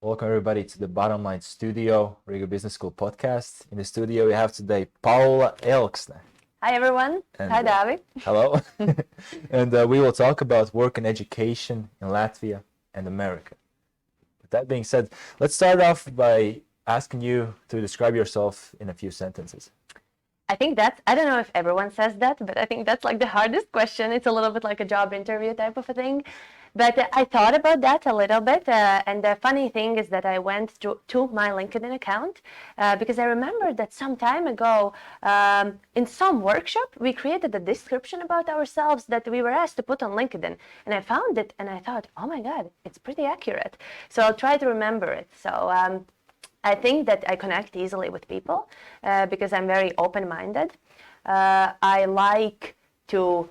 Welcome everybody to the Bottom Line Studio, Riga Business School podcast. In the studio we have today Paula Elksne. Hi everyone. And, Hi Dāvis. Hello. And we will talk about work and education in Latvia and America. With that being said, let's start off by asking you to describe yourself in a few sentences. I don't know if everyone says that, but I think that's like the hardest question. It's a little bit like a job interview type of a thing. But I thought about that a little bit, and the funny thing is that I went to my LinkedIn account because I remember that some time ago in some workshop we created a description about ourselves that we were asked to put on LinkedIn, and I found it and I thought, oh my God, it's pretty accurate. So I'll try to remember it. So I think that I connect easily with people because I'm very open-minded. I like to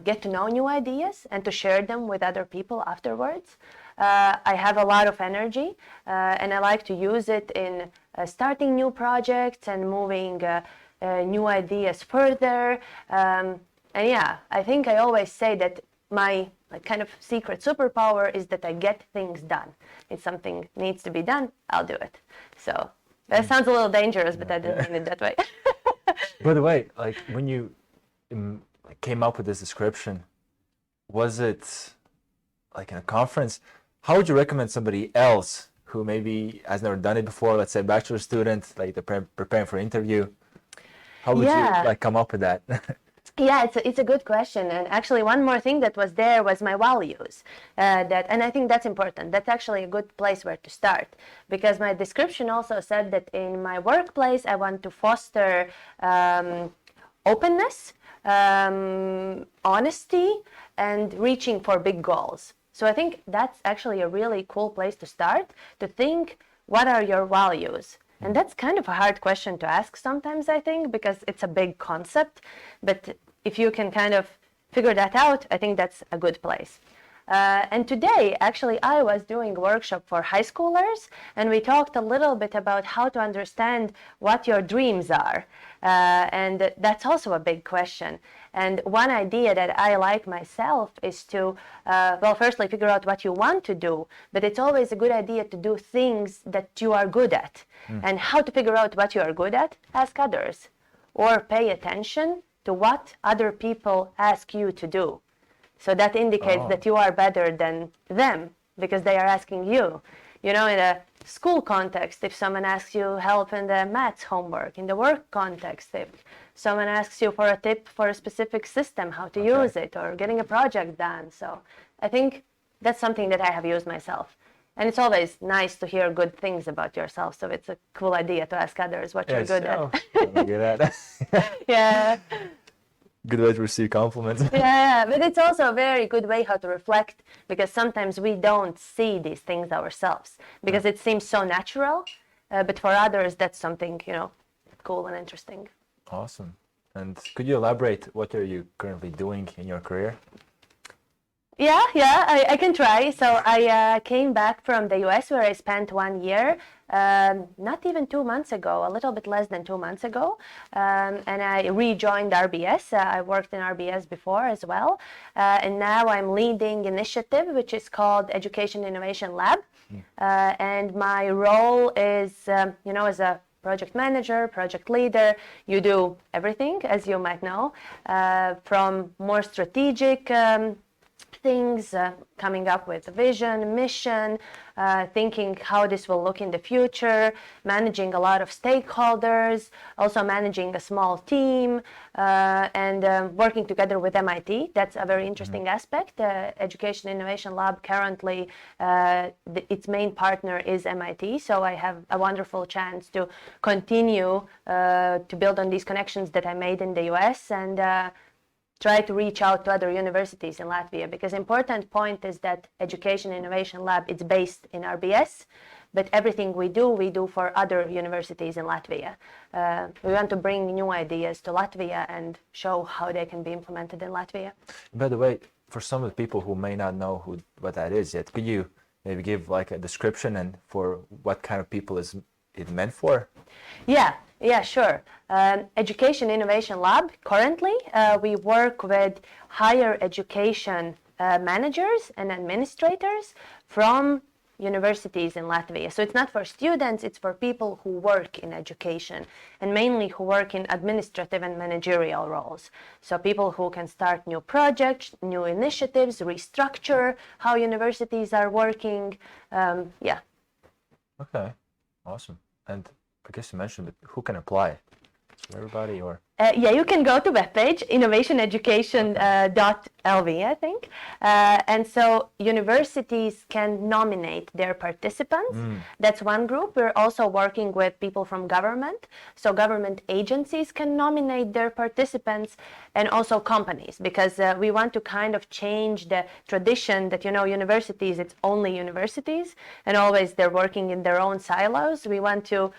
get to know new ideas and to share them with other people afterwards. I have a lot of energy and I like to use it in starting new projects and moving new ideas further. And yeah, I think I always say that my kind of secret superpower is that I get things done. If something needs to be done, I'll do it. So that sounds a little dangerous, but I didn't mean it that way. By the way, like when you came up with this description, was it like in a conference? How would you recommend somebody else who maybe has never done it before, let's say a bachelor student, like they're preparing for an interview? How would you come up with that? Yeah, it's a good question. And actually one more thing that was there was my values. And I think that's important. That's actually a good place where to start, because my description also said that in my workplace I want to foster openness, honesty, and reaching for big goals. So I think that's actually a really cool place to start, to think, what are your values? And that's kind of a hard question to ask sometimes, I think, because it's a big concept. But if you can kind of figure that out, I think that's a good place. And today, actually, I was doing a workshop for high schoolers, and we talked a little bit about how to understand what your dreams are. And that's also a big question. And one idea that I like myself is to, firstly, figure out what you want to do, but it's always a good idea to do things that you are good at. And how to figure out what you are good at? Ask others, or pay attention to what other people ask you to do. So that indicates that you are better than them because they are asking you. You know, in a school context, if someone asks you help in the maths homework, in the work context, if someone asks you for a tip for a specific system, how to use it, or getting a project done. So I think that's something that I have used myself. And it's always nice to hear good things about yourself. So it's a cool idea to ask others what you're good at. Yeah. Good way to receive compliments. Yeah, but it's also a very good way how to reflect, because sometimes we don't see these things ourselves because it seems so natural, but for others that's something, you know, cool and interesting. Awesome. And could you elaborate what are you currently doing in your career? Yeah, I can try. So I came back from the US where I spent 1 year, not even 2 months ago, a little bit less than 2 months ago. And I rejoined RBS. I worked in RBS before as well. And now I'm leading initiative, which is called Education Innovation Lab. And my role is, you know, as a project manager, project leader, you do everything, as you might know, from more strategic things, coming up with a vision, mission, thinking how this will look in the future, managing a lot of stakeholders, also managing a small team, and working together with MIT. That's a very interesting aspect. Education Innovation Lab currently, its main partner is MIT, so I have a wonderful chance to continue to build on these connections that I made in the US and try to reach out to other universities in Latvia, because important point is that Education Innovation Lab is based in RBS, but everything we do for other universities in Latvia. We want to bring new ideas to Latvia and show how they can be implemented in Latvia. By the way, for some of the people who may not know what that is yet, could you maybe give like a description and for what kind of people is it meant for? Yeah, sure. Education Innovation Lab, currently we work with higher education managers and administrators from universities in Latvia. So it's not for students, it's for people who work in education, and mainly who work in administrative and managerial roles. So people who can start new projects, new initiatives, restructure how universities are working. Yeah. Okay, awesome. And I guess you mentioned that who can apply? So everybody or? Yeah, you can go to webpage innovationeducation.lv, I think. And so universities can nominate their participants. That's one group. We're also working with people from government. So government agencies can nominate their participants, and also companies, because we want to kind of change the tradition that, universities, it's only universities, and always they're working in their own silos. We want to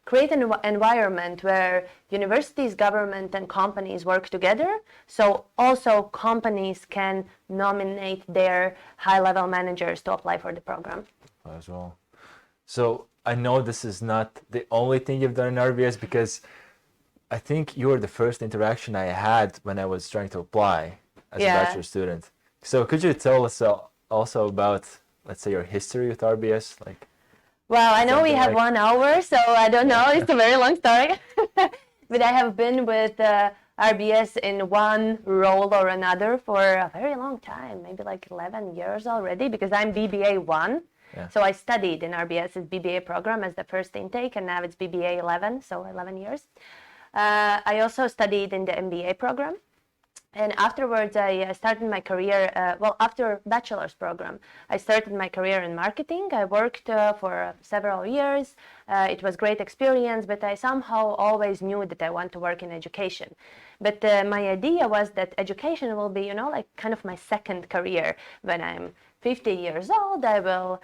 create an environment where universities, government, and companies work together. So also companies can nominate their high-level managers to apply for the program. As well. So I know this is not the only thing you've done in RBS, because I think you were the first interaction I had when I was trying to apply as a bachelor student. So could you tell us also about, let's say, your history with RBS? Well, I know we have 1 hour, so I don't know. It's a very long story. But I have been with RBS in one role or another for a very long time, maybe 11 years already, because I'm BBA 1. Yeah. So I studied in RBS's BBA program as the first intake, and now it's BBA 11, so 11 years. I also studied in the MBA program. And afterwards, I started my career, after bachelor's program, I started my career in marketing. I worked for several years. It was great experience, but I somehow always knew that I want to work in education. But my idea was that education will be, kind of my second career. When I'm 50 years old, I will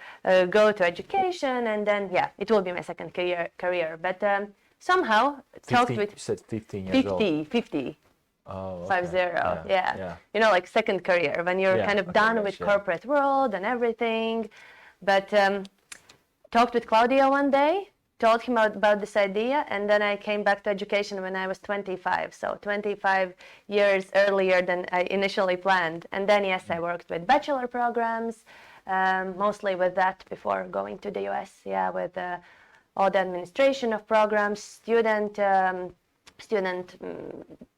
go to education, and then, it will be my second career. But somehow, talked with... You said 15 years old. 50. Oh, okay. 50, yeah. Second career, when you're kind of done with corporate world and everything. But talked with Claudio one day, told him about this idea, and then I came back to education when I was 25. So 25 years earlier than I initially planned. And then, yes, I worked with bachelor programs, mostly with that before going to the US, with all the administration of programs, student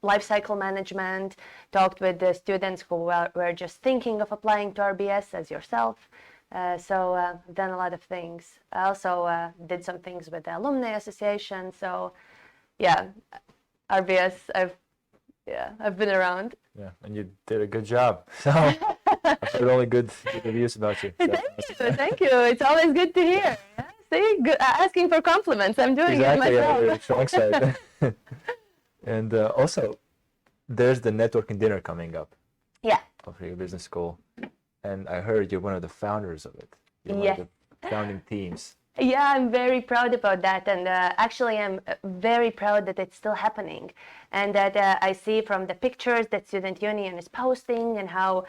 life cycle management, talked with the students who were just thinking of applying to RBS as yourself. So I've done a lot of things. I also did some things with the alumni association. So RBS, I've been around. Yeah, and you did a good job. So I've heard only good reviews about you. So. Thank you. It's always good to hear. See, asking for compliments. I'm doing it myself. Yeah, strong side. And also, there's the networking dinner coming up. Yeah. Of Riga Business School, and I heard you're one of the founders of it. You're one of the founding teams. Yeah, I'm very proud about that, and actually I'm very proud that it's still happening, and that I see from the pictures that Student Union is posting and how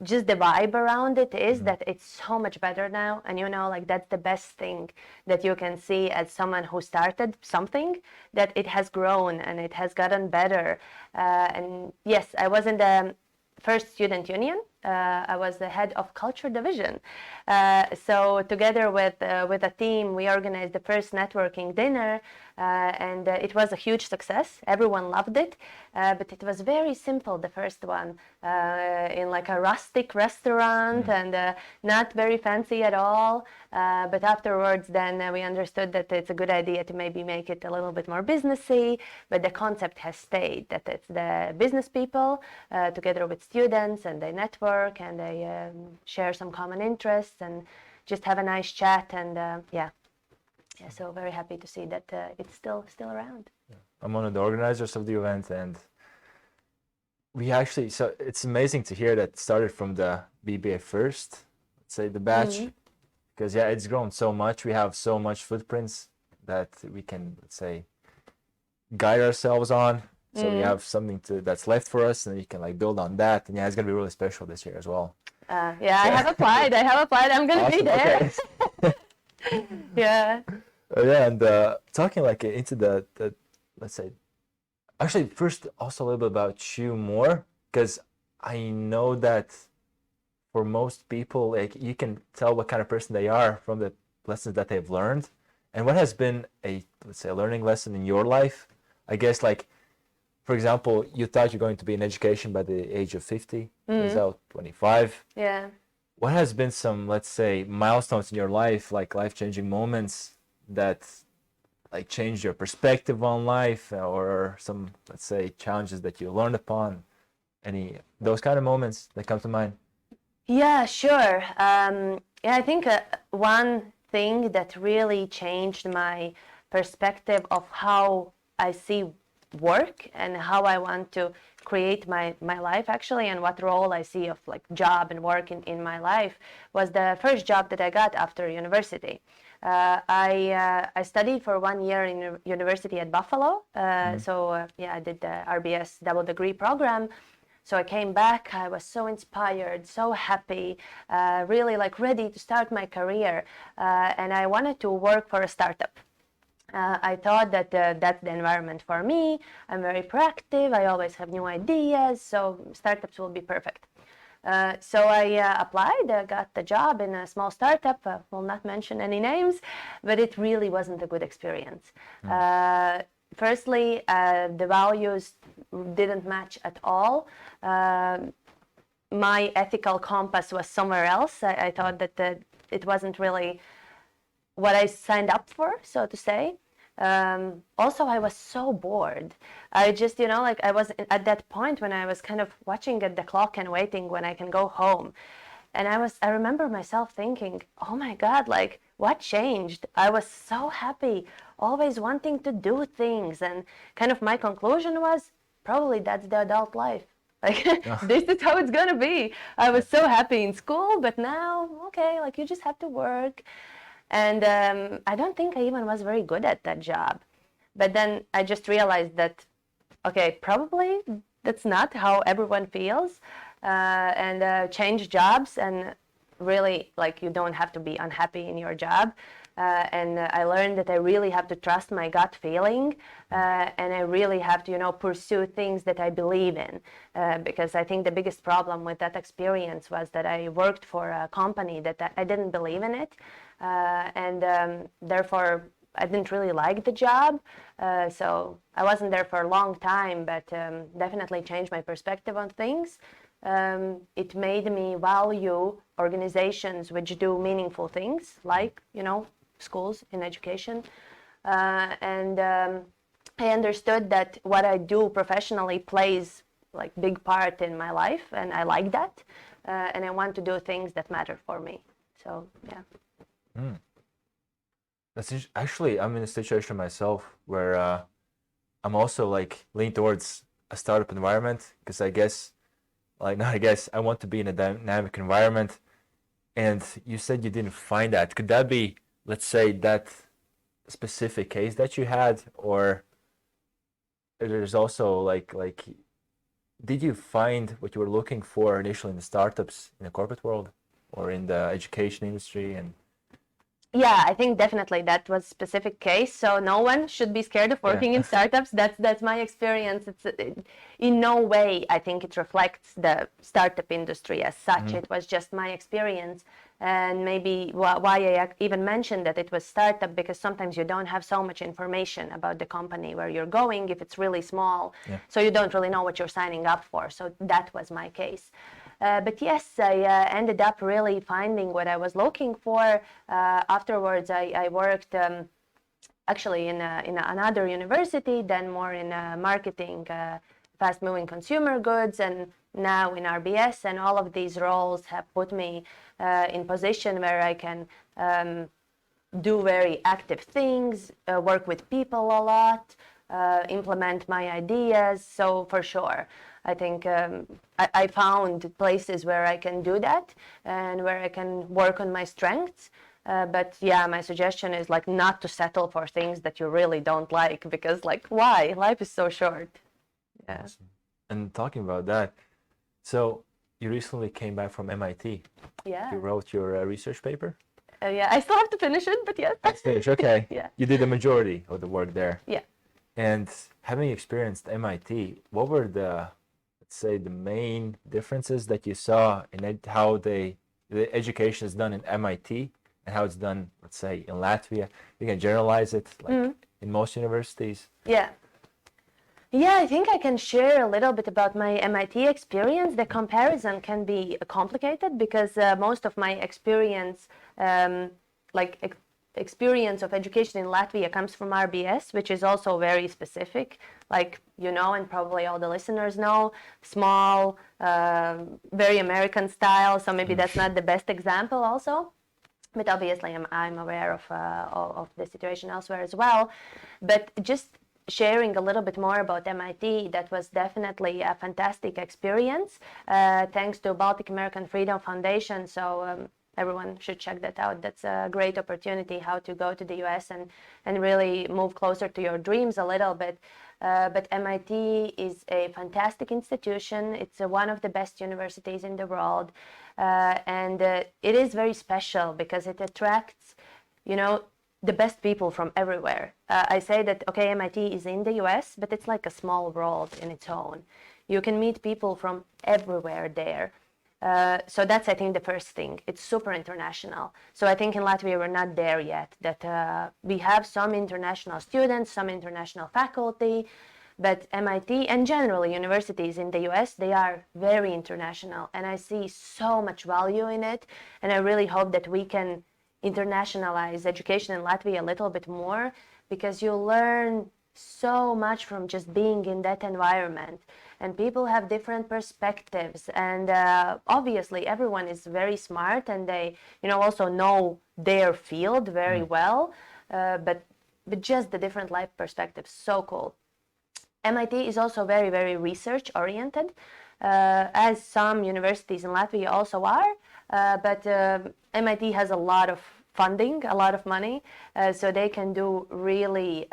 just the vibe around it is that it's so much better now. And that's the best thing that you can see as someone who started something, that it has grown and it has gotten better. And yes, I was in the first Student Union. I was the head of culture division. So together with a team, we organized the first networking dinner, and it was a huge success. Everyone loved it, but it was very simple, the first one, in a rustic restaurant, and not very fancy at all. But afterwards, then we understood that it's a good idea to maybe make it a little bit more businessy, but the concept has stayed, that it's the business people together with students, and they network, and they share some common interests and just have a nice chat, and so very happy to see that it's still around. I'm one of the organizers of the event, and so it's amazing to hear that it started from the BBA first, let's say the batch, because it's grown so much. We have so much footprints that we can, let's say, guide ourselves on. So we have something that's left for us, and you can build on that. And it's gonna be really special this year as well. I have applied. I'm gonna be there. Okay. Yeah. And talking into the let's say, actually first also a little bit about you more, because I know that for most people, like you can tell what kind of person they are from the lessons that they've learned. And what has been let's say, a learning lesson in your life? I guess, like, for example, you thought you're going to be in education by the age of 50, turns out 25. Yeah. What has been some, let's say, milestones in your life, like life-changing moments that like changed your perspective on life, or some, let's say, challenges that you learned upon? Any those kind of moments that come to mind? Yeah, sure. Yeah, I think one thing that really changed my perspective of how I see work and how I want to create my life actually, and what role I see of like job and work in my life, was the first job that I got after university. I studied for 1 year in university at Buffalo. Yeah, I did the RBS double degree program. So I came back, I was so inspired, so happy, really like ready to start my career. And I wanted to work for a startup. I thought that that's the environment for me. I'm very proactive, I always have new ideas, so startups will be perfect. So I applied, got the job in a small startup, will not mention any names, but it really wasn't a good experience. Firstly, the values didn't match at all. My ethical compass was somewhere else. I thought that it wasn't really what I signed up for, so to say. Also, I was so bored. I just, like I was at that point when I was kind of watching at the clock and waiting when I can go home. And I remember myself thinking, oh my God, like what changed? I was so happy, always wanting to do things. And kind of my conclusion was, probably that's the adult life. Like, this is how it's gonna be. I was so happy in school, but now, okay, like you just have to work. And I don't think I even was very good at that job. But then I just realized that, okay, probably that's not how everyone feels. And change jobs, and really, like, you don't have to be unhappy in your job. And I learned that I really have to trust my gut feeling, and I really have to, pursue things that I believe in. Because I think the biggest problem with that experience was that I worked for a company that I didn't believe in it. And therefore, I didn't really like the job. So I wasn't there for a long time, but definitely changed my perspective on things. It made me value organizations which do meaningful things, like, schools in education. And I understood that what I do professionally plays like big part in my life, and I like that. And I want to do things that matter for me. So, yeah. Actually, I'm in a situation myself where I'm also like leaning towards a startup environment, because I want to be in a dynamic environment. And you said you didn't find that. Could that be, let's say, that specific case that you had, or there's also like did you find what you were looking for initially in the startups in the corporate world or in the education industry? And yeah, I think definitely that was a specific case. So no one should be scared of working in startups. That's my experience. In no way I think it reflects the startup industry as such. It was just my experience, and maybe why I even mentioned that it was startup, because sometimes you don't have so much information about the company where you're going if it's really small. So you don't really know what you're signing up for. So that was my case. But yes, I ended up really finding what I was looking for. Afterwards, I worked actually in another university, then more in marketing, fast-moving consumer goods, and now in RBS. And all of these roles have put me in position where I can do very active things, work with people a lot, implement my ideas. So for sure, I think I found places where I can do that and where I can work on my strengths. But yeah, my suggestion is like not to settle for things that you really don't like, because like, why? Life is so short. Yeah. Awesome. And talking about that, so you recently came back from MIT. Yeah. You wrote your research paper? Yeah, I still have to finish it, but yes. Finish, okay. Yeah. You did the majority of the work there. Yeah. And having experienced MIT, what were the let's say, the main differences that you saw in how the education is done in MIT and how it's done, let's say, in Latvia? You can generalize it, like in most universities. Yeah. Yeah, I think I can share a little bit about my MIT experience. The comparison can be complicated because most of my experience, experience of education in Latvia comes from RBS, which is also very specific, like you know, and probably all the listeners know, small, very American style. So maybe that's not the best example also. But obviously, I'm aware of the situation elsewhere as well. But just sharing a little bit more about MIT, that was definitely a fantastic experience, thanks to Baltic American Freedom Foundation. So everyone should check that out. That's a great opportunity how to go to the US and really move closer to your dreams a little bit. But MIT is a fantastic institution. It's one of the best universities in the world. And it is very special because it attracts, you know, the best people from everywhere. I say that, okay, MIT is in the US, but it's like a small world in its own. You can meet people from everywhere there. So that's, I think, the first thing. It's super international. So I think in Latvia, we're not there yet, that we have some international students, some international faculty, but MIT and generally universities in the US, they are very international. And I see so much value in it. And I really hope that we can internationalize education in Latvia a little bit more, because you learn so much from just being in that environment, and people have different perspectives, and obviously everyone is very smart and they, you know, also know their field very well, but just the different life perspectives, so cool. MIT is also very, very research oriented, as some universities in Latvia also are, but MIT has a lot of funding, a lot of money, so they can do really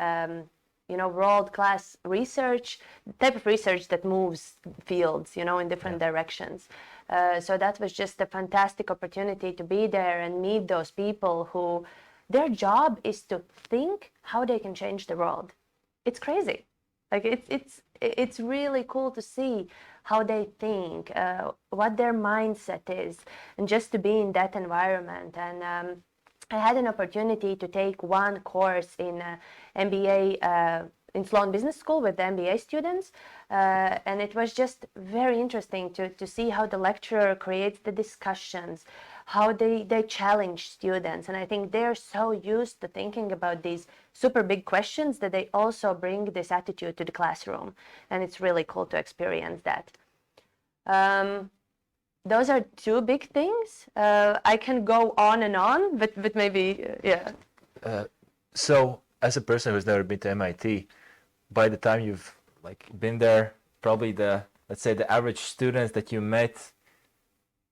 you know, world-class research, type of research that moves fields, you know, in different directions. So that was just a fantastic opportunity to be there and meet those people who their job is to think how they can change the world. It's crazy. Like it's really cool to see how they think, what their mindset is, and just to be in that environment. And I had an opportunity to take one course in MBA in Sloan Business School with the MBA students, and it was just very interesting to see how the lecturer creates the discussions, how they challenge students. And I think they're so used to thinking about these super big questions that they also bring this attitude to the classroom, and it's really cool to experience that. Those are two big things. I can go on and on, but maybe, yeah. So as a person who's never been to MIT, by the time you've like been there, probably let's say the average students that you met,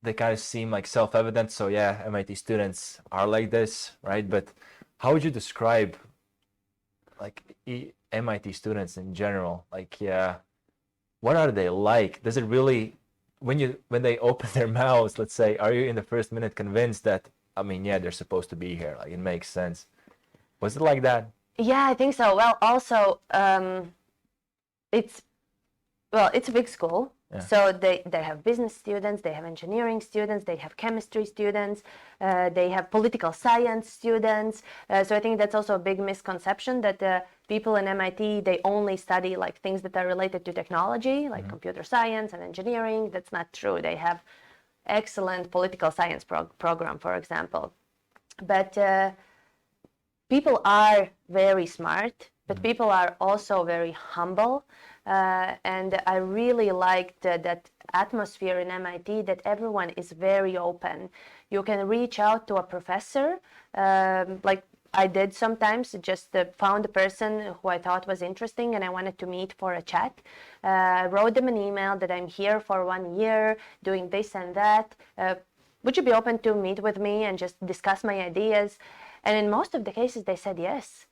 they kind of seem like self-evident. So yeah, MIT students are like this, right? But how would you describe like MIT students in general? Like, yeah, what are they like? Does it really, when they open their mouths, let's say, are you in the first minute convinced that, I mean, yeah, they're supposed to be here, like it makes sense? Was it like that? Yeah, I think so. Well, also, it's a big school. Yeah. So they have business students, they have engineering students, they have chemistry students, they have political science students. So I think that's also a big misconception that people in MIT, they only study like things that are related to technology, like computer science and engineering. That's not true. They have excellent political science program, for example. But people are very smart, but people are also very humble. And I really liked that atmosphere in MIT, that everyone is very open. You can reach out to a professor, like I did sometimes, just found a person who I thought was interesting and I wanted to meet for a chat. Wrote them an email that I'm here for 1 year, doing this and that. Would you be open to meet with me and just discuss my ideas? And in most of the cases, they said yes.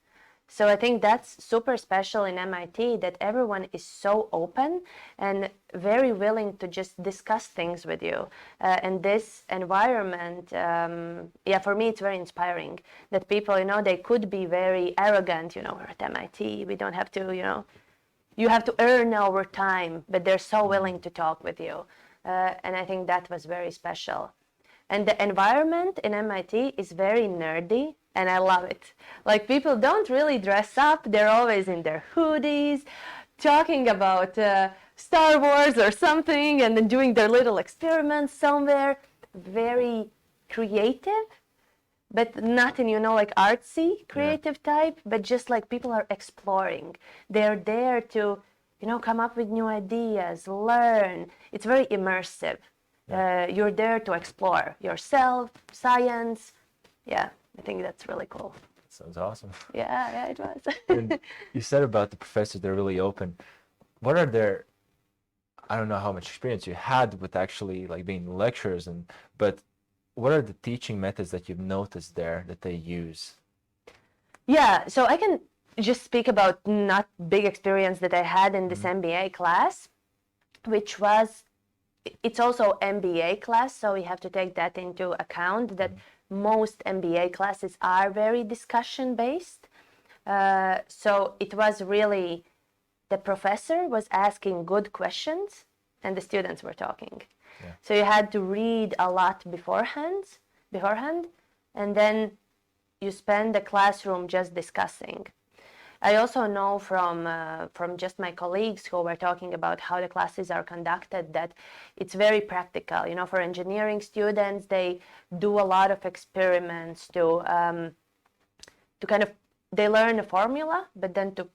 So I think that's super special in MIT, that everyone is so open and very willing to just discuss things with you. And this environment, yeah, for me, it's very inspiring that people, you know, they could be very arrogant, you know, we're at MIT, we don't have to, you know, you have to earn over time, but they're so willing to talk with you. And I think that was very special. And the environment in MIT is very nerdy, and I love it. Like, people don't really dress up. They're always in their hoodies, talking about Star Wars or something, and then doing their little experiments somewhere. Very creative, but not in, like artsy creative type, but just like people are exploring. They're there to, come up with new ideas, learn. It's very immersive. You're there to explore yourself, science. Yeah, I think that's really cool. Sounds awesome. Yeah, it was. And you said about the professors, they're really open. What are their, I don't know how much experience you had with actually like being lecturers, but what are the teaching methods that you've noticed there that they use? Yeah, so I can just speak about not big experience that I had in this MBA class, which was, it's also MBA class, so we have to take that into account, that most MBA classes are very discussion based. So it was really, the professor was asking good questions and the students were talking. Yeah. So you had to read a lot beforehand, and then you spend the classroom just discussing. I also know from just my colleagues who were talking about how the classes are conducted that it's very practical. For engineering students, they do a lot of experiments to kind of, they learn a formula, but then to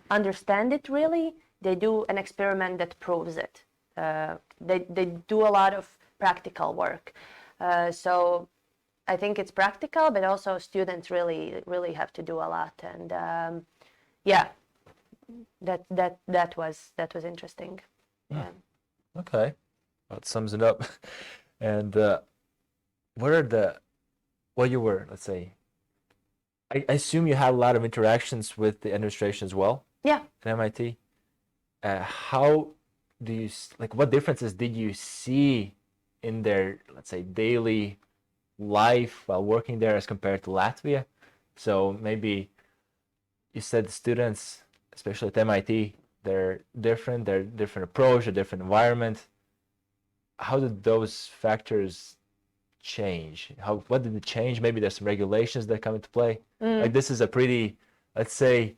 understand it really, they do an experiment that proves it. They do a lot of practical work. So I think it's practical, but also students really have to do a lot. And yeah, that was interesting. Yeah. Okay, that sums it up. And what you were, let's say, I assume you had a lot of interactions with the administration as well. Yeah. At MIT. How do you, like, what differences did you see in their, let's say, daily life while working there as compared to Latvia? So maybe you said the students, especially at MIT, they're different approach, a different environment. How did those factors change? What did it change? Maybe there's some regulations that come into play. Like, this is a pretty, let's say,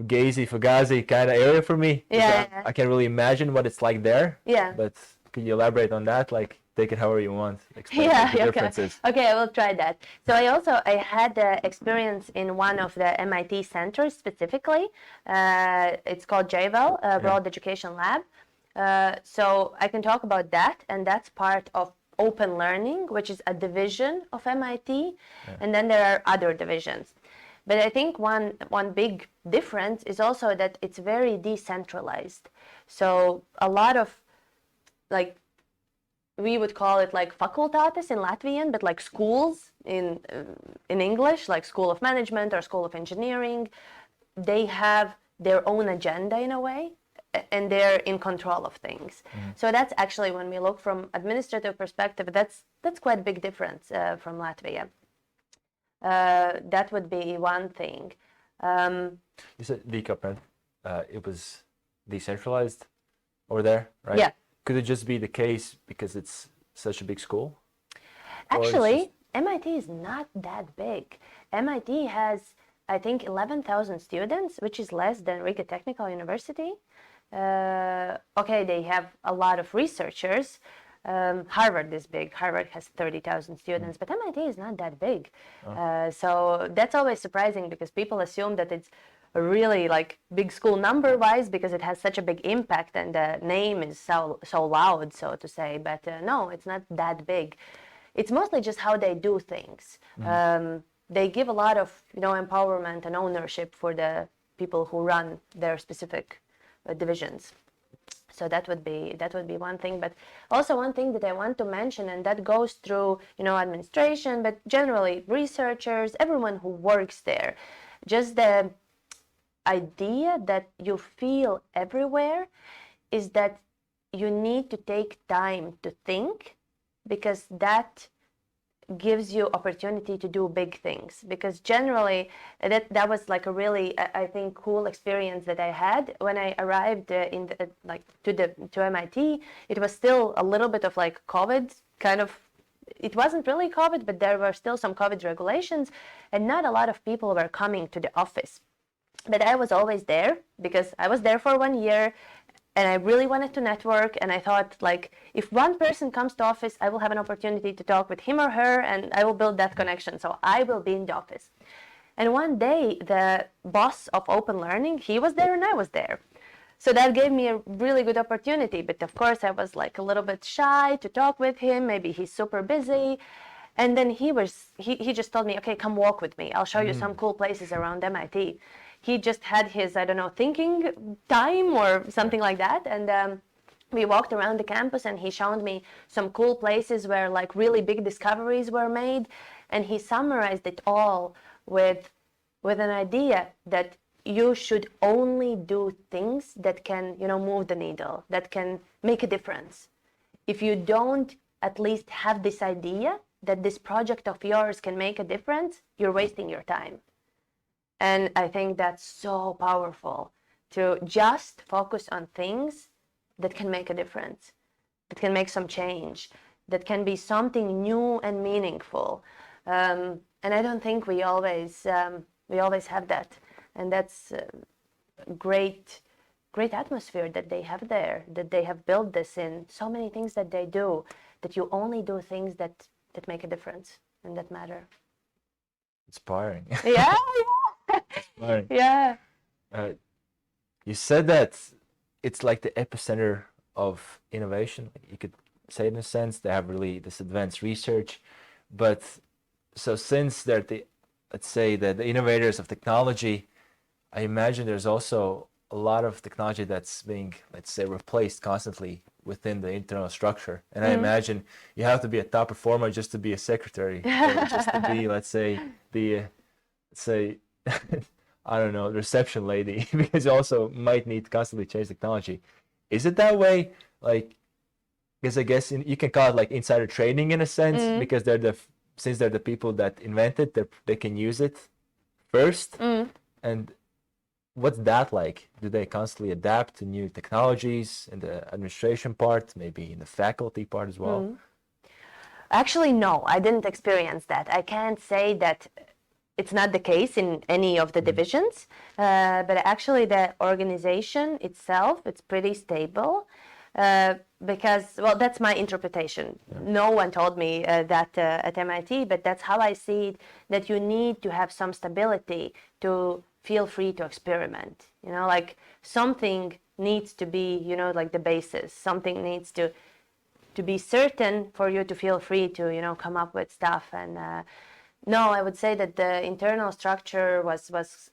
Fugazi kind of area for me. Yeah. I can't really imagine what it's like there. Yeah. But can you elaborate on that? Like, take it however you want. Explain the differences. Okay, I will try that. So I had experience in one of the MIT centers specifically. It's called JVEL, World Education Lab. So I can talk about that, and that's part of open learning, which is a division of MIT, and then there are other divisions. But I think one big difference is also that it's very decentralized. So a lot of, like, we would call it like fakultātes in Latvian, but like schools in English, like School of Management or School of Engineering, they have their own agenda in a way, and they're in control of things. So that's actually, when we look from administrative perspective, that's quite a big difference from Latvia. That would be one thing. You said Vika, it was decentralized over there, right? Yeah. Could it just be the case because it's such a big school? Actually, MIT is not that big. MIT has, I think, 11,000 students, which is less than Riga Technical University. Okay, they have a lot of researchers. Harvard is big. Harvard has 30,000 students, but MIT is not that big. So that's always surprising, because people assume that it's a really like big school number-wise because it has such a big impact and the name is so loud, so to say. But no, it's not that big. It's mostly just how they do things. They give a lot of empowerment and ownership for the people who run their specific divisions. So that would be one thing. But also one thing that I want to mention, and that goes through administration, but generally researchers, everyone who works there, just the idea that you feel everywhere is that you need to take time to think, because that gives you opportunity to do big things, because generally that was like a really, I think, cool experience that I had when I arrived to MIT. It was still a little bit of like COVID kind of. It wasn't really COVID, but there were still some COVID regulations, and not a lot of people were coming to the office. But I was always there because I was there for 1 year, and I really wanted to network. And I thought, like, if one person comes to office, I will have an opportunity to talk with him or her, and I will build that connection. So I will be in the office. And one day, the boss of Open Learning, he was there and I was there. So that gave me a really good opportunity. But of course, I was like a little bit shy to talk with him. Maybe he's super busy. And then he just told me, okay, come walk with me. I'll show you some cool places around MIT. He just had his, I don't know, thinking time or something like that. And we walked around the campus, and he showed me some cool places where like really big discoveries were made. And he summarized it all with an idea that you should only do things that can, move the needle, that can make a difference. If you don't at least have this idea that this project of yours can make a difference, you're wasting your time. And I think that's so powerful, to just focus on things that can make a difference, that can make some change, that can be something new and meaningful. And I don't think we always have that. And that's a great atmosphere that they have there, that they have built this in so many things that they do, that you only do things that make a difference and that matter. Inspiring. Yeah. Inspiring. Yeah. You said that it's like the epicenter of innovation. You could say, in a sense, they have really this advanced research. But so since they're let's say the innovators of technology, I imagine there's also a lot of technology that's being, let's say, replaced constantly within the internal structure. And I imagine you have to be a top performer just to be a secretary, or just to be, let's say, I don't know, reception lady, because you also might need to constantly change technology. Is it that way? Like, because I guess you can call it like insider trading in a sense, because since they're the people that invent it, they can use it first. And what's that like? Do they constantly adapt to new technologies in the administration part, maybe in the faculty part as well? Actually, no, I didn't experience that. I can't say that it's not the case in any of the divisions, but actually the organization itself, it's pretty stable. Because, well, that's my interpretation. No one told me that at MIT, but that's how I see it, that you need to have some stability to feel free to experiment. Like something needs to be, like the basis. Something needs to be certain for you to feel free to, come up with stuff. And no, I would say that the internal structure was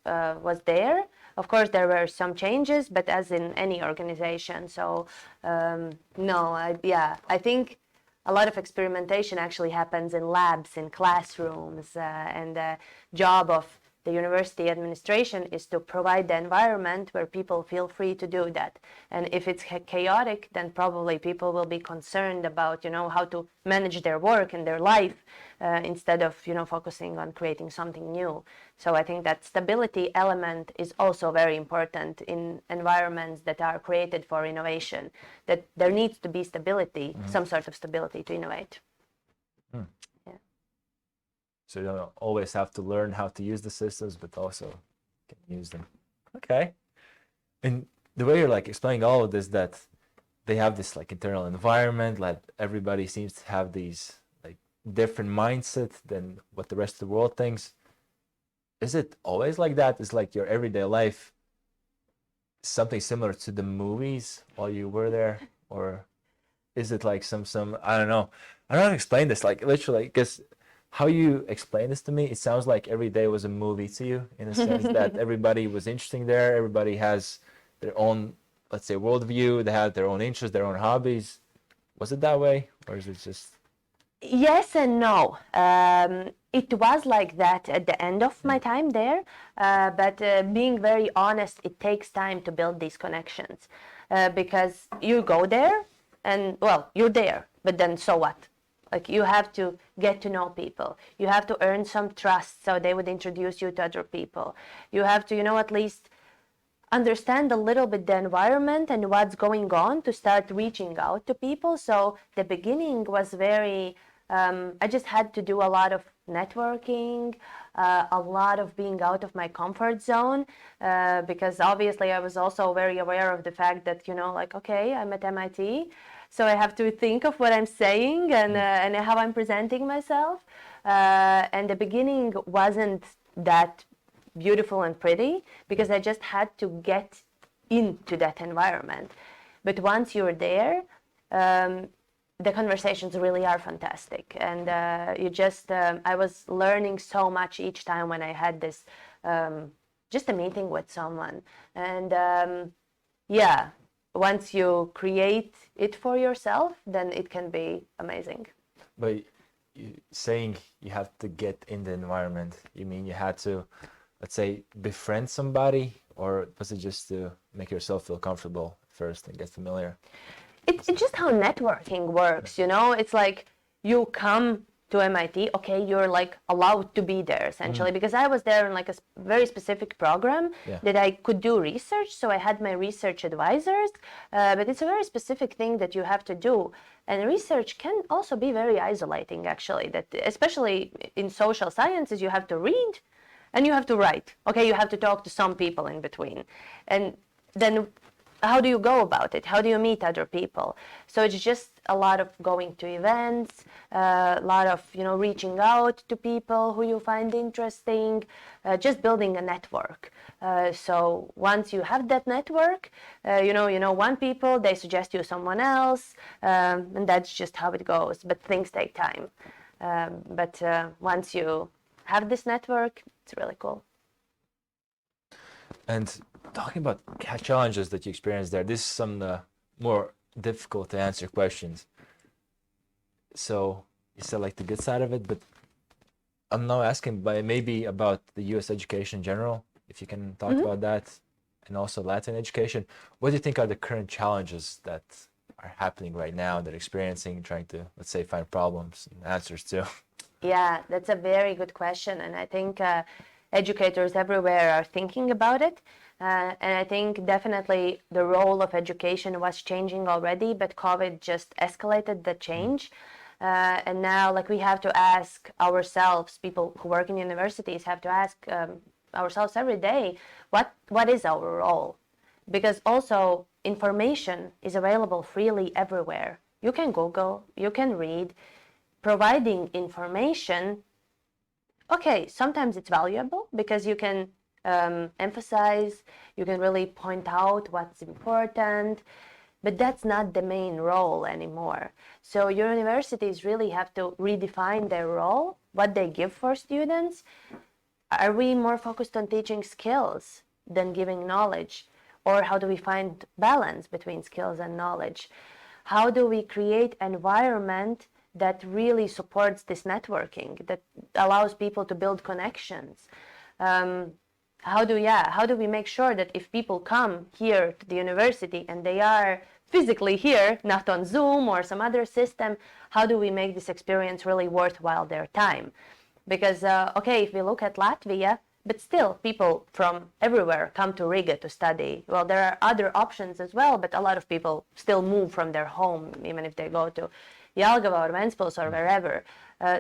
there. Of course, there were some changes, but as in any organization. So no, I think a lot of experimentation actually happens in labs, in classrooms, and the job of the university administration is to provide the environment where people feel free to do that. And if it's chaotic, then probably people will be concerned about, how to manage their work and their life instead of, focusing on creating something new. So I think that stability element is also very important in environments that are created for innovation, that there needs to be stability, some sort of stability to innovate. So you don't always have to learn how to use the systems, but also can use them. Okay. And the way you're like explaining all of this, that they have this like internal environment, like everybody seems to have these like different mindset than what the rest of the world thinks. Is it always like that? Is like your everyday life something similar to the movies while you were there? Or is it like some I don't know. I don't know how to explain this, like literally, because how you explain this to me, it sounds like every day was a movie to you, in a sense that everybody was interesting there. Everybody has their own, let's say, worldview. They have their own interests, their own hobbies. Was it that way, or is it just? Yes and no. It was like that at the end of my time there, but being very honest, it takes time to build these connections, because you go there and, well, you're there, but then so what? Like you have to get to know people. You have to earn some trust so they would introduce you to other people. You have to, at least understand a little bit the environment and what's going on to start reaching out to people. So the beginning was very, I just had to do a lot of networking, a lot of being out of my comfort zone, because obviously I was also very aware of the fact that, like, okay, I'm at MIT, so I have to think of what I'm saying and how I'm presenting myself. And the beginning wasn't that beautiful and pretty because I just had to get into that environment. But once you're there, the conversations really are fantastic. And I was learning so much each time when I had this, just a meeting with someone. And once you create it for yourself, then it can be amazing. But saying you have to get in the environment, you mean you had to, let's say, befriend somebody, or was it just to make yourself feel comfortable first and get familiar? It's just how networking works, It's like you come to MIT, okay, you're like allowed to be there essentially, because I was there in like a very specific program that I could do research. So I had my research advisors, but it's a very specific thing that you have to do. And research can also be very isolating, actually, that especially in social sciences, you have to read and you have to write. Okay, you have to talk to some people in between. And then how do you go about it? How do you meet other people? So it's just a lot of going to events, a lot of reaching out to people who you find interesting, just building a network. So once you have that network, one people, they suggest you someone else, and that's just how it goes. But things take time. But once you have this network, it's really cool. And talking about challenges that you experienced there, this is some more difficult to answer questions. So you said like the good side of it, but I'm now asking maybe about the U.S. education in general, if you can talk about that, and also Latin education. What do you think are the current challenges that are happening right now that are experiencing, trying to, let's say, find problems and answers to? Yeah, that's a very good question. And I think educators everywhere are thinking about it. And I think definitely the role of education was changing already, but COVID just escalated the change. And now, like, we have to ask ourselves, people who work in universities have to ask ourselves every day, what is our role? Because also information is available freely everywhere. You can Google, you can read. Providing information, okay, sometimes it's valuable because you can emphasize, you can really point out what's important, but that's not the main role anymore. So your universities really have to redefine their role, what they give for students. Are we more focused on teaching skills than giving knowledge? Or how do we find balance between skills and knowledge? How do we create environment that really supports this networking, that allows people to build connections? How do we make sure that if people come here to the university and they are physically here, not on Zoom or some other system, how do we make this experience really worthwhile their time? Because, okay, if we look at Latvia, but still people from everywhere come to Riga to study. Well, there are other options as well, but a lot of people still move from their home, even if they go to Jelgava or Ventspils or wherever.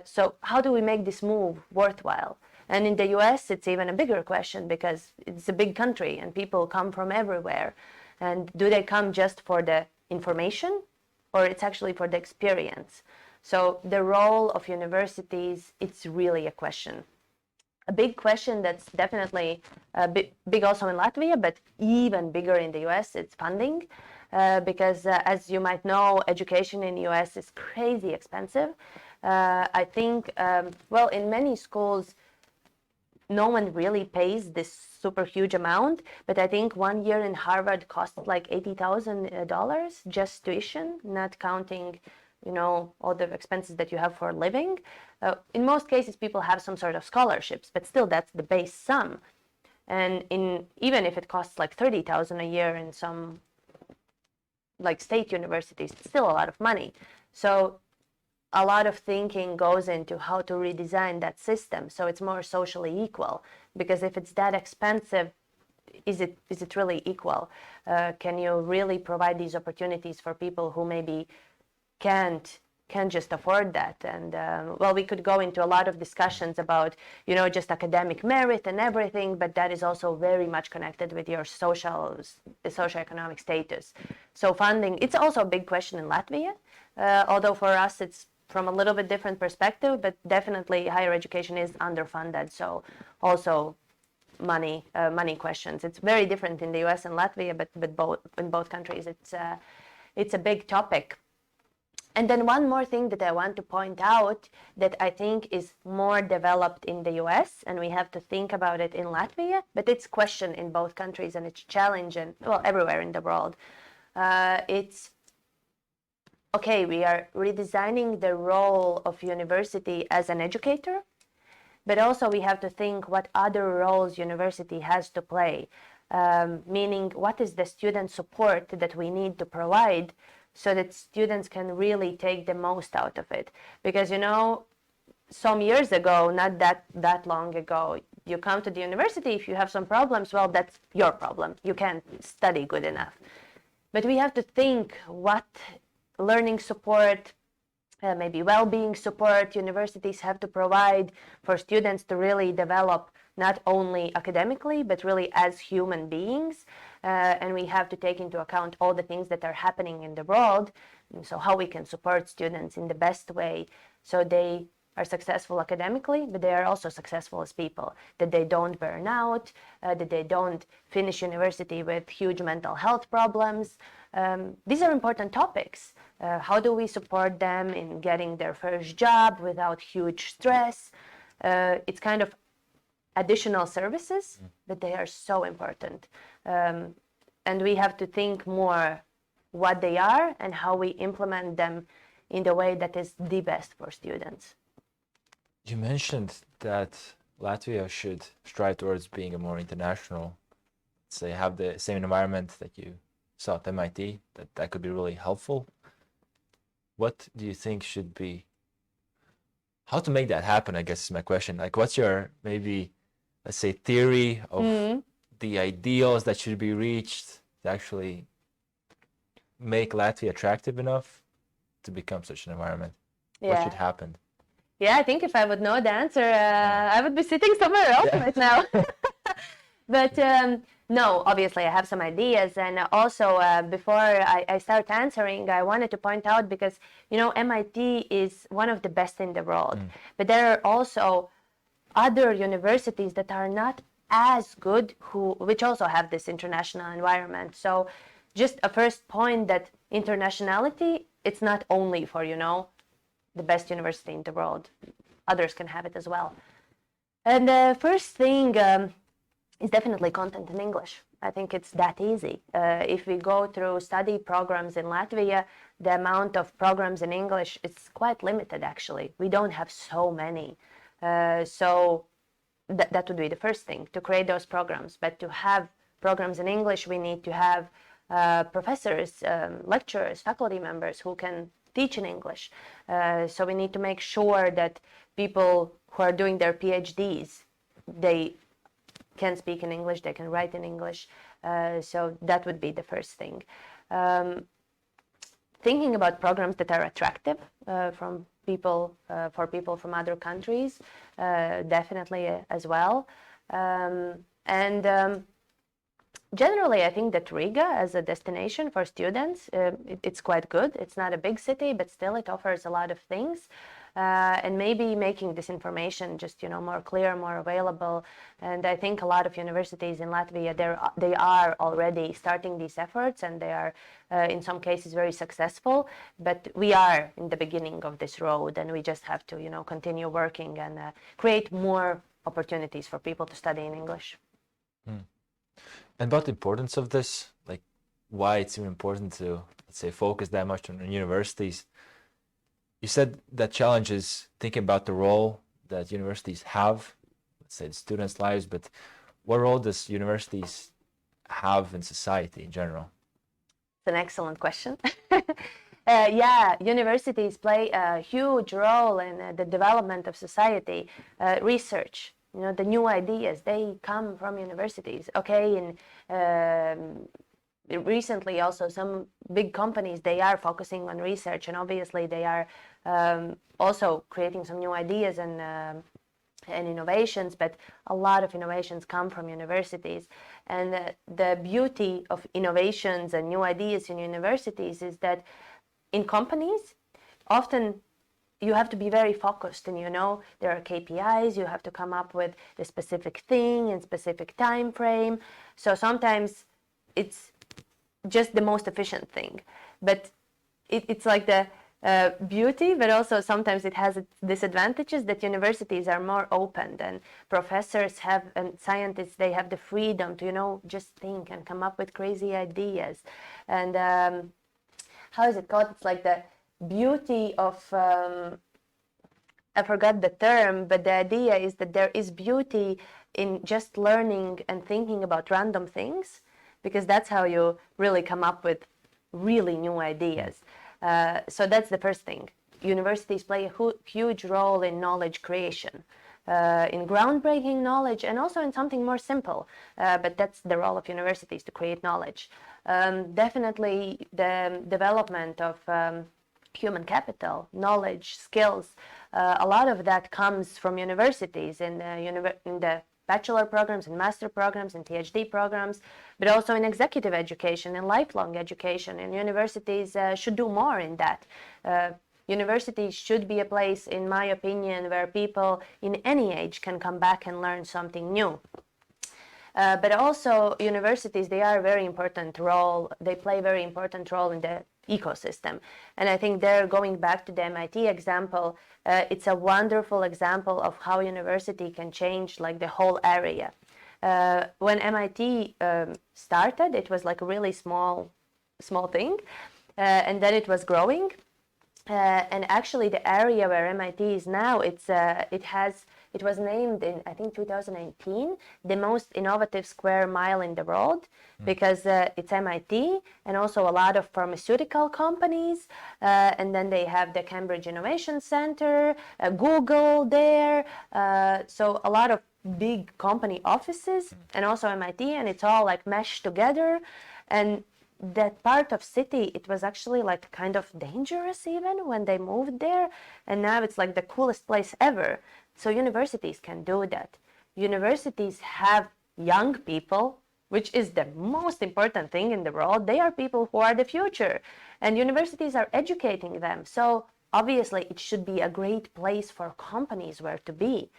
So how do we make this move worthwhile? And in the US, it's even a bigger question because it's a big country and people come from everywhere. And do they come just for the information, or it's actually for the experience? So the role of universities, it's really a question. A big question that's definitely big also in Latvia, but even bigger in the US, it's funding. Because as you might know, education in the US is crazy expensive. I think, well, in many schools, no one really pays this super huge amount, but I think 1 year in Harvard cost like $80,000 just tuition, not counting, all the expenses that you have for living. In most cases, people have some sort of scholarships, but still that's the base sum. And even if it costs like $30,000 a year in some like state universities, it's still a lot of money. So a lot of thinking goes into how to redesign that system so it's more socially equal. Because if it's that expensive, is it really equal? Can you really provide these opportunities for people who maybe can't just afford that? And well, we could go into a lot of discussions about, you know, just academic merit and everything, but that is also very much connected with your socioeconomic status. So funding, it's also a big question in Latvia, although for us it's from a little bit different perspective, but definitely higher education is underfunded. So also money questions. It's very different in the US and Latvia, but in both countries it's a big topic. And then one more thing that I want to point out that I think is more developed in the US, and we have to think about it in Latvia, but it's question in both countries and it's challenging, well, everywhere in the world. It's okay, we are redesigning the role of university as an educator, but also we have to think what other roles university has to play, meaning what is the student support that we need to provide so that students can really take the most out of it. Because, you know, some years ago, not that long ago, you come to the university, if you have some problems, well, that's your problem. You can't study good enough. But we have to think what learning support, maybe well-being support universities have to provide for students to really develop not only academically, but really as human beings. And we have to take into account all the things that are happening in the world. So how we can support students in the best way so they are successful academically, but they are also successful as people, that they don't burn out, that they don't finish university with huge mental health problems. These are important topics. How do we support them in getting their first job without huge stress? It's kind of additional services, but they are so important. And we have to think more what they are and how we implement them in the way that is the best for students. You mentioned that Latvia should strive towards being a more international, say, have the same environment that you saw at MIT, that could be really helpful. What do you think should be, how to make that happen, I guess is my question. Like, what's your, maybe, let's say, theory of the ideals that should be reached to actually make Latvia attractive enough to become such an environment? Yeah. What should happen? Yeah, I think if I would know the answer, I would be sitting somewhere else right now. But no, obviously I have some ideas. And also before I start answering, I wanted to point out, because, you know, MIT is one of the best in the world. But there are also other universities that are not as good, which also have this international environment. So just a first point that internationality, it's not only for, you know, the best university in the world. Others can have it as well. And the first thing is definitely content in English. I think it's that easy. If we go through study programs in Latvia, the amount of programs in English is quite limited, actually. We don't have so many. So that would be the first thing, to create those programs. But to have programs in English, we need to have professors, lecturers, faculty members who can teach in English. So we need to make sure that people who are doing their PhDs, they can speak in English, they can write in English. So that would be the first thing. Thinking about programs that are attractive for people from other countries, definitely as well. Generally, I think that Riga as a destination for students, it's quite good. It's not a big city, but still it offers a lot of things. And maybe making this information just, you know, more clear, more available. And I think a lot of universities in Latvia, they are already starting these efforts, and they are in some cases very successful. But we are in the beginning of this road, and we just have to, you know, continue working and create more opportunities for people to study in English. And about the importance of this, like why it's even important to, let's say, focus that much on universities. You said that challenge is thinking about the role that universities have, let's say, the students' lives, but what role does universities have in society in general? It's an excellent question. Yeah, universities play a huge role in the development of society. Research, the new ideas, they come from universities. Okay, and recently also some big companies, they are focusing on research, and obviously they are also creating some new ideas and innovations, but a lot of innovations come from universities. And the beauty of innovations and new ideas in universities is that in companies, often you have to be very focused, and there are KPIs, you have to come up with a specific thing in specific time frame. So sometimes it's just the most efficient thing, but it's like the beauty, but also sometimes it has its disadvantages, that universities are more open, and professors have, and scientists, they have the freedom to just think and come up with crazy ideas. And how is it called? It's like the beauty of I forgot the term, but the idea is that there is beauty in just learning and thinking about random things, because that's how you really come up with really new ideas. So that's the first thing. Universities play a huge role in knowledge creation, in groundbreaking knowledge, and also in something more simple. But that's the role of universities, to create knowledge. Definitely the development of human capital, knowledge, skills, a lot of that comes from universities in the bachelor programs and master programs and PhD programs, but also in executive education and lifelong education. And universities should do more in that. Universities should be a place, in my opinion, where people in any age can come back and learn something new. But also universities, they play a very important role in the ecosystem. And I think they're going back to the MIT example. It's a wonderful example of how university can change like the whole area. When MIT started, it was like a really small thing, and then it was growing. And actually, the area where MIT is now, it was named in, I think, 2018, the most innovative square mile in the world, because it's MIT and also a lot of pharmaceutical companies. And then they have the Cambridge Innovation Center, Google there. So a lot of big company offices, and also MIT, and it's all like meshed together. And that part of city, it was actually like kind of dangerous even when they moved there, and now it's like the coolest place ever. So universities can do that. Universities have young people, which is the most important thing in the world. They are people who are the future, and universities are educating them. So obviously it should be a great place for companies where to be,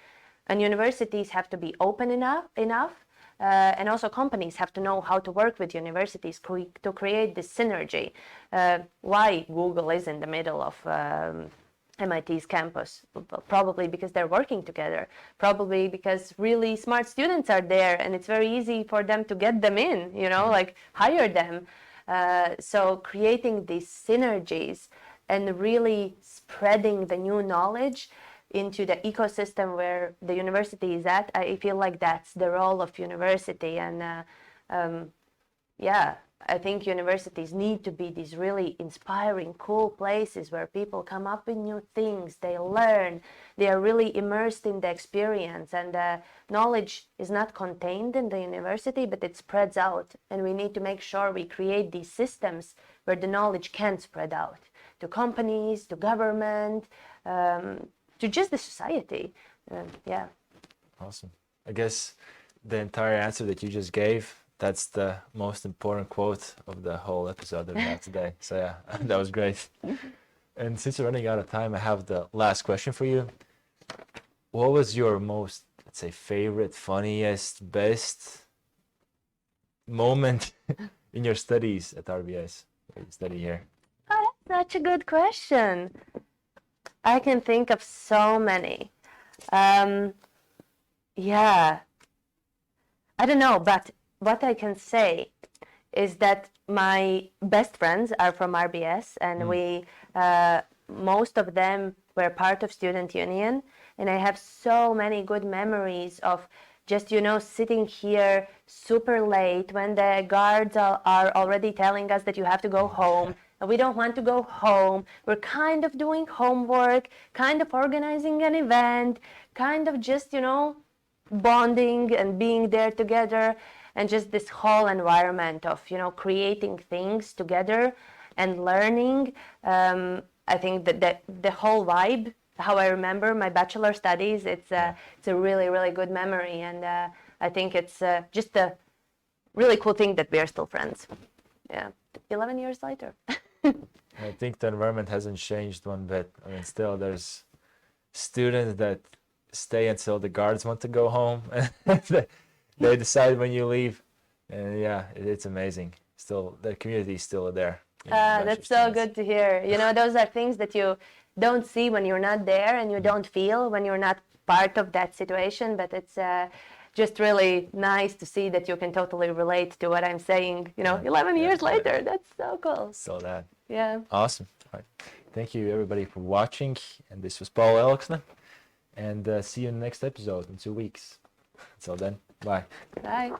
and universities have to be open enough. And also companies have to know how to work with universities to create this synergy. Why Google is in the middle of MIT's campus? Probably because they're working together. Probably because really smart students are there, and it's very easy for them to get them in, like hire them. So creating these synergies and really spreading the new knowledge into the ecosystem where the university is at, I feel like that's the role of university. And I think universities need to be these really inspiring, cool places where people come up with new things, they learn, they are really immersed in the experience, and knowledge is not contained in the university, but it spreads out, and we need to make sure we create these systems where the knowledge can spread out to companies, to government, to just the society. Awesome. I guess the entire answer that you just gave, that's the most important quote of the whole episode that we had today. So yeah, that was great. And since we're running out of time, I have the last question for you. What was your most, let's say, favorite, funniest, best moment in your studies at RBS, where you study here? Oh, that's such a good question. I can think of so many. I don't know, but what I can say is that my best friends are from RBS, and we, most of them were part of student union, and I have so many good memories of just, sitting here super late when the guards are already telling us that you have to go home, We don't want to go home. We're kind of doing homework, kind of organizing an event, kind of just, bonding and being there together, and just this whole environment of, creating things together and learning. I think that the whole vibe, how I remember my bachelor studies, it's a really, really good memory. And I think it's just a really cool thing that we are still friends. Yeah, 11 years later. I think the environment hasn't changed one bit. I mean, still there's students that stay until the guards want to go home. They decide when you leave. And yeah, it's amazing. Still, the community is still there. That's so good to hear. Those are things that you don't see when you're not there, and you don't feel when you're not part of that situation. But it's just really nice to see that you can totally relate to what I'm saying. 11 years later. That's so cool. So that. Yeah. Awesome. All right. Thank you everybody for watching. And this was Paula Elksne. And see you in the next episode in 2 weeks. Until then, bye. Bye.